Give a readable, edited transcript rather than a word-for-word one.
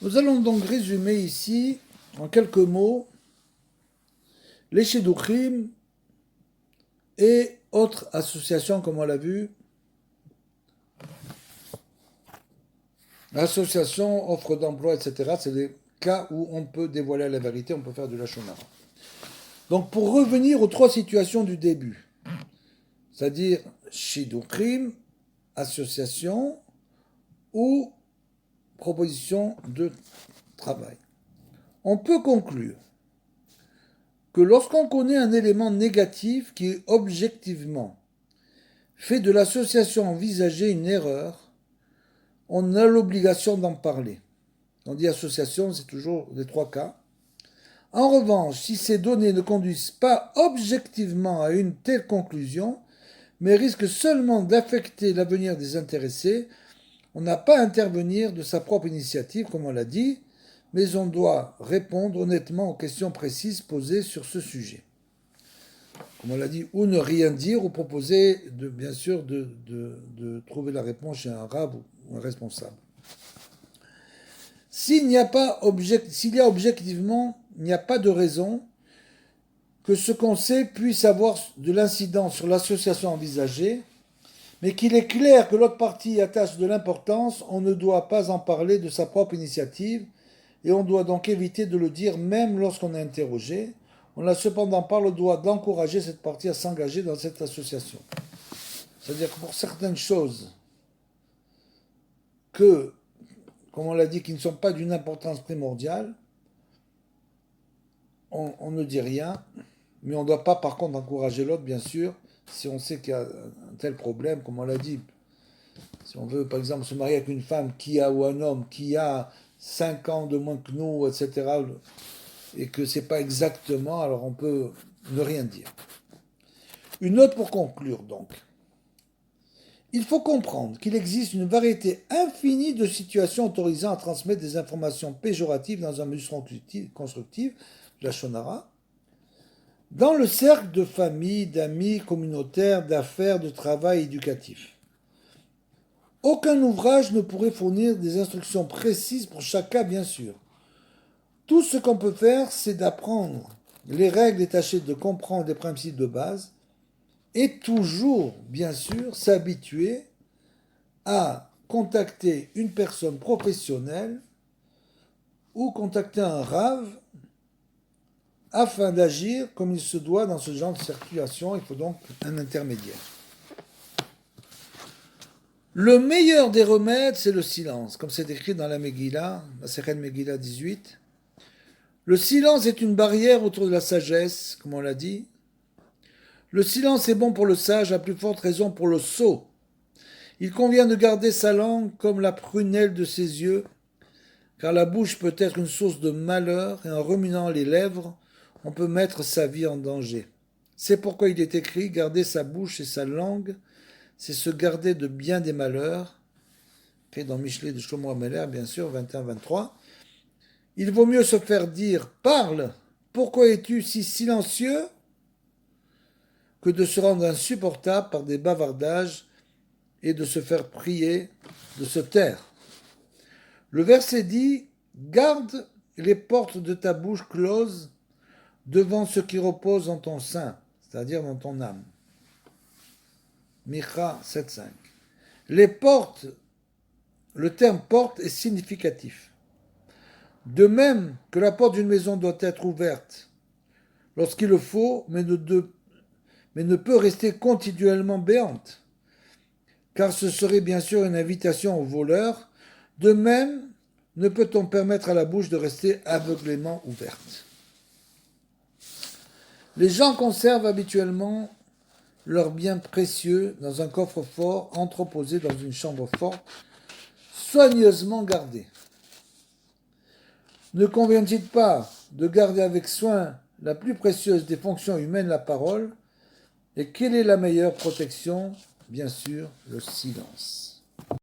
Nous allons donc résumer ici, en quelques mots, les Shidduchim et autres associations, comme on l'a vu. Association, offre d'emploi, etc. C'est des cas où on peut dévoiler la vérité, on peut faire du Lashon Hara. Donc pour revenir aux trois situations du début, c'est-à-dire Shidduchim, association ou proposition de travail. On peut conclure que lorsqu'on connaît un élément négatif qui objectivement fait de l'association envisagée une erreur, on a l'obligation d'en parler. On dit association, c'est toujours les trois cas. En revanche, si ces données ne conduisent pas objectivement à une telle conclusion, mais risquent seulement d'affecter l'avenir des intéressés, on n'a pas à intervenir de sa propre initiative, comme on l'a dit, mais on doit répondre honnêtement aux questions précises posées sur ce sujet. Comme on l'a dit, ou ne rien dire, ou proposer, bien sûr, de trouver la réponse chez un rabbin ou un responsable. S'il y a objectivement, il n'y a pas de raison que ce qu'on sait puisse avoir de l'incidence sur l'association envisagée, mais qu'il est clair que l'autre partie y attache de l'importance, on ne doit pas en parler de sa propre initiative, et on doit donc éviter de le dire même lorsqu'on est interrogé. On n'a cependant pas le droit d'encourager cette partie à s'engager dans cette association. C'est-à-dire que pour certaines choses que, comme on l'a dit, qui ne sont pas d'une importance primordiale, on ne dit rien, mais on ne doit pas par contre encourager l'autre, bien sûr, si on sait qu'il y a un tel problème, comme on l'a dit. Si on veut, par exemple, se marier avec une femme ou un homme qui a 5 ans de moins que nous, etc., et que c'est pas exactement, alors on peut ne rien dire. Une note pour conclure, donc. Il faut comprendre qu'il existe une variété infinie de situations autorisant à transmettre des informations péjoratives dans un but constructif, la shonara, dans le cercle de famille, d'amis, communautaires, d'affaires, de travail éducatif. Aucun ouvrage ne pourrait fournir des instructions précises pour chaque cas, bien sûr. Tout ce qu'on peut faire, c'est d'apprendre les règles détachées de comprendre les principes de base et toujours, bien sûr, s'habituer à contacter une personne professionnelle ou contacter un rave afin d'agir comme il se doit dans ce genre de situation. Il faut donc un intermédiaire. Le meilleur des remèdes, c'est le silence, comme c'est écrit dans la Megillah, la Sechet Megillah 18. Le silence est une barrière autour de la sagesse, comme on l'a dit. Le silence est bon pour le sage, à plus forte raison pour le sot. Il convient de garder sa langue comme la prunelle de ses yeux, car la bouche peut être une source de malheur, et en remuant les lèvres, on peut mettre sa vie en danger. C'est pourquoi il est écrit « Garder sa bouche et sa langue », c'est se garder de bien des malheurs, écrit dans Michelet de Shlomo Ameler, bien sûr, 21-23. Il vaut mieux se faire dire « Parle, pourquoi es-tu si silencieux ?» que de se rendre insupportable par des bavardages et de se faire prier de se taire. Le verset dit « Garde les portes de ta bouche closes devant ce qui repose en ton sein, c'est-à-dire dans ton âme. » Micha 7.5. Les portes, le terme porte est significatif. De même que la porte d'une maison doit être ouverte lorsqu'il le faut, mais ne peut rester continuellement béante, car ce serait bien sûr une invitation au voleur. De même, ne peut-on permettre à la bouche de rester aveuglément ouverte. Les gens conservent habituellement leurs biens précieux dans un coffre-fort entreposé dans une chambre forte, soigneusement gardé. Ne convient-il pas de garder avec soin la plus précieuse des fonctions humaines, la parole? Et quelle est la meilleure protection? Bien sûr, le silence.